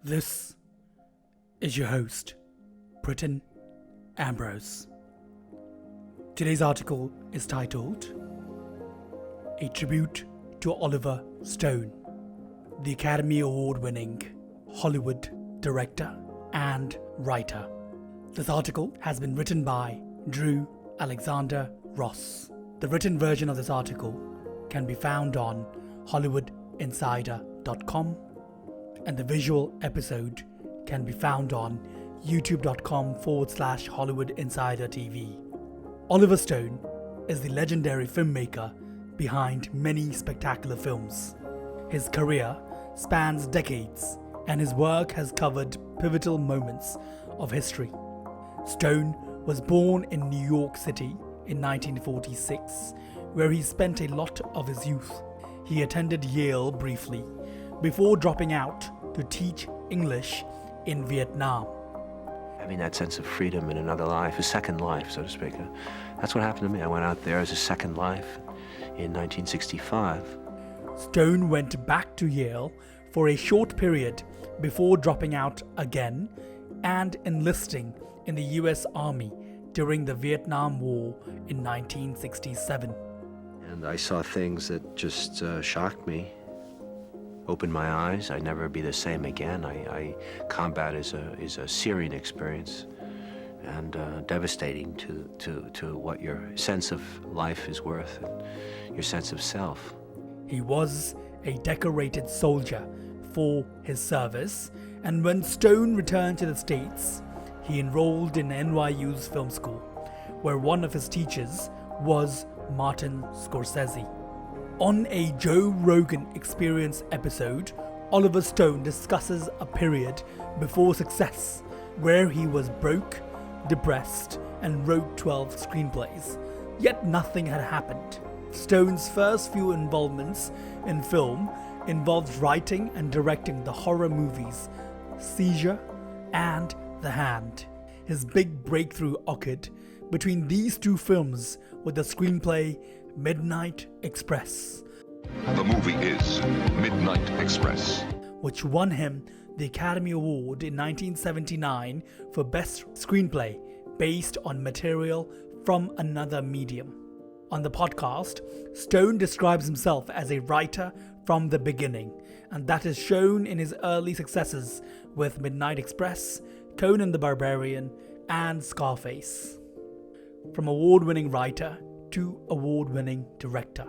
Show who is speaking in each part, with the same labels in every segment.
Speaker 1: This is your host, Platoon Ambrose. Today's article is titled A Tribute to Oliver Stone, the Academy Award-winning Hollywood director and writer. This article has been written by Drew Alexander Ross. The written version of this article can be found on hollywoodinsider.com, and the visual episode can be found on youtube.com/Hollywood Insider TV. Oliver Stone is the legendary filmmaker behind many spectacular films. His career spans decades, and his work has covered pivotal moments of history. Stone was born in New York City in 1946, where he spent a lot of his youth. He attended Yale briefly, before dropping out to teach English in Vietnam.
Speaker 2: Having that sense of freedom in another life, a second life, so to speak. That's what happened to me. I went out there as a second life in 1965.
Speaker 1: Stone went back to Yale for a short period before dropping out again and enlisting in the US Army during the Vietnam War in 1967.
Speaker 2: And I saw things that just shocked me, opened my eyes. I'd never be the same again. Combat is a searing experience and devastating to what your sense of life is worth and your sense of self.
Speaker 1: He was a decorated soldier for his service, and when Stone returned to the States, he enrolled in NYU's film school, where one of his teachers was Martin Scorsese. On a Joe Rogan Experience episode, Oliver Stone discusses a period before success where he was broke, depressed, and wrote 12 screenplays, yet nothing had happened. Stone's first few involvements in film involved writing and directing the horror movies Seizure and The Hand. His big breakthrough occurred between these two films with the screenplay Midnight Express.
Speaker 3: The movie is Midnight Express,
Speaker 1: which won him the Academy Award in 1979 for Best Screenplay based on material from another medium. On the podcast, Stone describes himself as a writer from the beginning, and that is shown in his early successes with Midnight Express, Conan the Barbarian, and Scarface. From award-winning writer to award-winning director,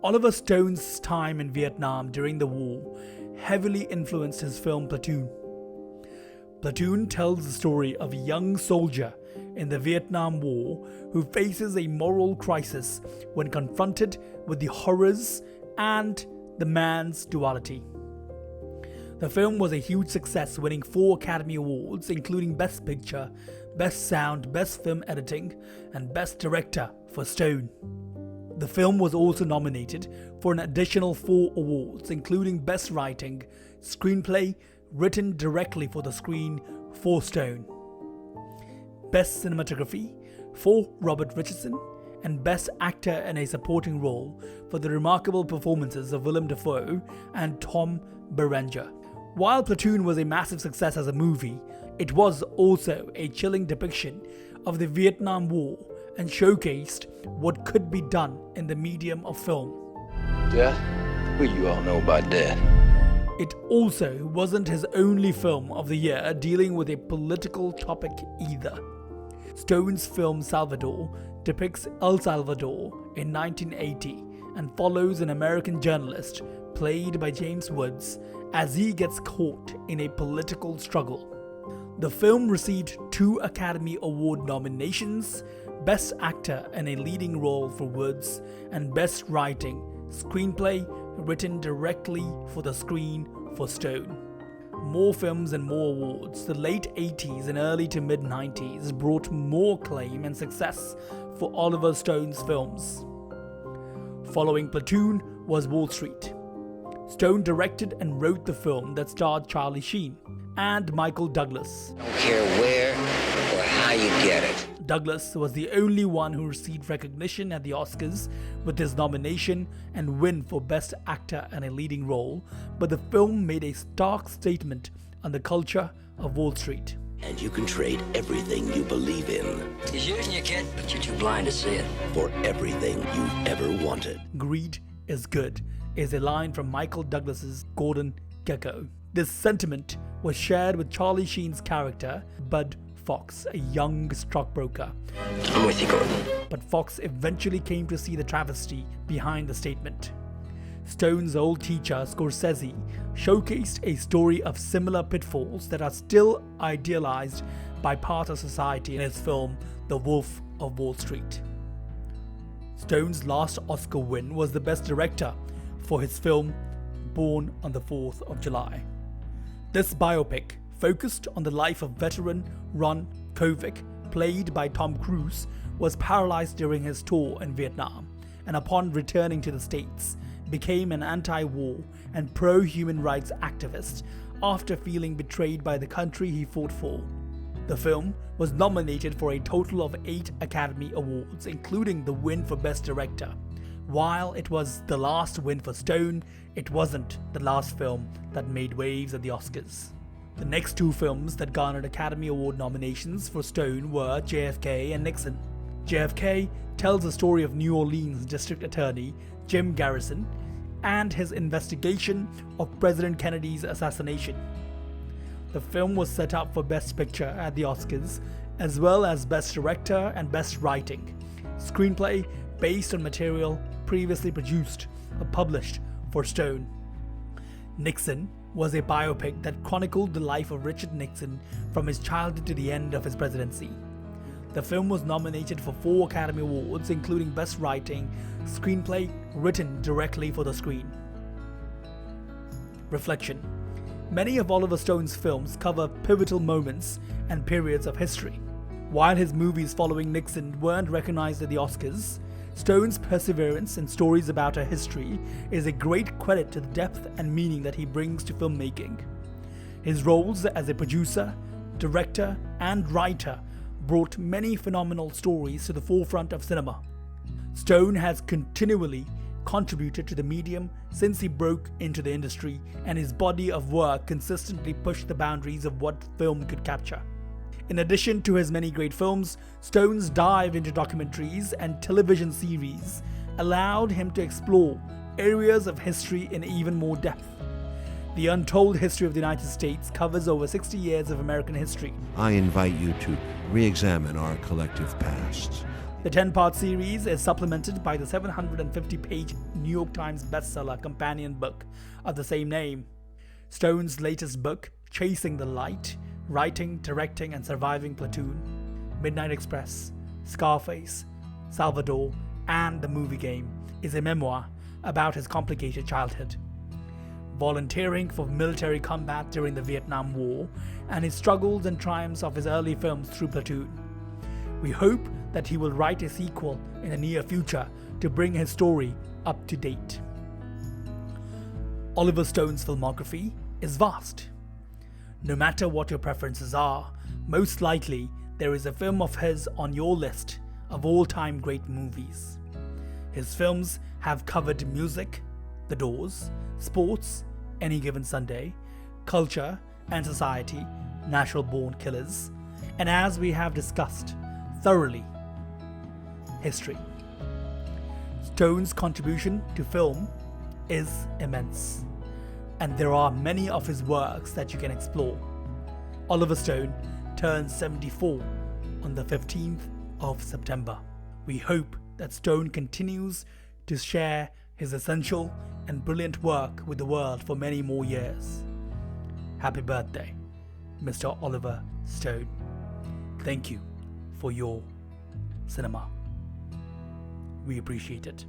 Speaker 1: Oliver Stone's time in Vietnam during the war heavily influenced his film Platoon. Platoon tells the story of a young soldier in the Vietnam War who faces a moral crisis when confronted with the horrors and the man's duality. The film was a huge success, winning 4 Academy Awards, including Best Picture, Best Sound, Best Film Editing, and Best Director for Stone. The film was also nominated for an additional 4 awards, including Best Writing, Screenplay written directly for the screen for Stone, Best Cinematography for Robert Richardson, and Best Actor in a Supporting Role for the remarkable performances of Willem Dafoe and Tom Berenger. While Platoon was a massive success as a movie, it was also a chilling depiction of the Vietnam War and showcased what could be done in the medium of film.
Speaker 4: Death? What do you all know about death?
Speaker 1: It also wasn't his only film of the year dealing with a political topic either. Stone's film Salvador depicts El Salvador in 1980 and follows an American journalist, played by James Woods, as he gets caught in a political struggle. The film received 2 Academy Award nominations, Best Actor in a Leading Role for Woods, and Best Writing, Screenplay written directly for the screen for Stone. More films and more awards. The late 80s and early to mid 90s brought more acclaim and success for Oliver Stone's films. Following Platoon was Wall Street. Stone directed and wrote the film that starred Charlie Sheen and Michael Douglas.
Speaker 4: Don't care where or how you get it.
Speaker 1: Douglas was the only one who received recognition at the Oscars with his nomination and win for Best Actor in a Leading Role, but the film made a stark statement on the culture of Wall Street.
Speaker 5: And you can trade everything you believe in.
Speaker 6: He's using you, kid, but you're too blind to see it.
Speaker 5: For everything you've ever wanted.
Speaker 1: Greed is good is a line from Michael Douglas's Gordon Gekko. This sentiment was shared with Charlie Sheen's character, Bud Fox, a young stockbroker.
Speaker 6: I'm with you, Gordon.
Speaker 1: But Fox eventually came to see the travesty behind the statement. Stone's old teacher, Scorsese, showcased a story of similar pitfalls that are still idealized by part of society in his film, The Wolf of Wall Street. Stone's last Oscar win was the Best Director for his film, Born on the 4th of July. This biopic focused on the life of veteran Ron Kovic, played by Tom Cruise, was paralyzed during his tour in Vietnam, and upon returning to the States, became an anti-war and pro-human rights activist after feeling betrayed by the country he fought for. The film was nominated for a total of 8 Academy Awards, including the win for Best Director. While it was the last win for Stone, it wasn't the last film that made waves at the Oscars. The next 2 films that garnered Academy Award nominations for Stone were Jfk and Nixon. JFK tells the story of New Orleans District Attorney Jim Garrison and his investigation of President Kennedy's assassination. The film was set up for Best Picture at the Oscars, as well as Best Director and Best Writing. Screenplay based on material previously produced or published for Stone. Nixon was a biopic that chronicled the life of Richard Nixon from his childhood to the end of his presidency. The film was nominated for 4 Academy Awards, including Best Writing, Screenplay written directly for the screen. Reflection. Many of Oliver Stone's films cover pivotal moments and periods of history. While his movies following Nixon weren't recognized at the Oscars, Stone's perseverance in stories about a history is a great credit to the depth and meaning that he brings to filmmaking. His roles as a producer, director, and writer brought many phenomenal stories to the forefront of cinema. Stone has continually contributed to the medium since he broke into the industry, and his body of work consistently pushed the boundaries of what film could capture. In addition to his many great films, Stone's dive into documentaries and television series allowed him to explore areas of history in even more depth. The Untold History of the United States covers over 60 years of American history.
Speaker 5: I invite you to re-examine our collective past.
Speaker 1: The 10-part series is supplemented by the 750-page New York Times bestseller companion book of the same name. Stone's latest book, Chasing the Light, Writing, Directing, and Surviving Platoon, Midnight Express, Scarface, Salvador, and The Movie Game, is a memoir about his complicated childhood, volunteering for military combat during the Vietnam War, and his struggles and triumphs of his early films through Platoon. We hope that he will write a sequel in the near future to bring his story up to date. Oliver Stone's filmography is vast. No matter what your preferences are, most likely there is a film of his on your list of all-time great movies. His films have covered music, The Doors, sports, Any Given Sunday, culture and society, Natural Born Killers, and as we have discussed thoroughly, history. Stone's contribution to film is immense, and there are many of his works that you can explore. Oliver Stone turns 74 on the 15th of September. We hope that Stone continues to share his essential and brilliant work with the world for many more years. Happy birthday, Mr. Oliver Stone. Thank you for your cinema. We appreciate it.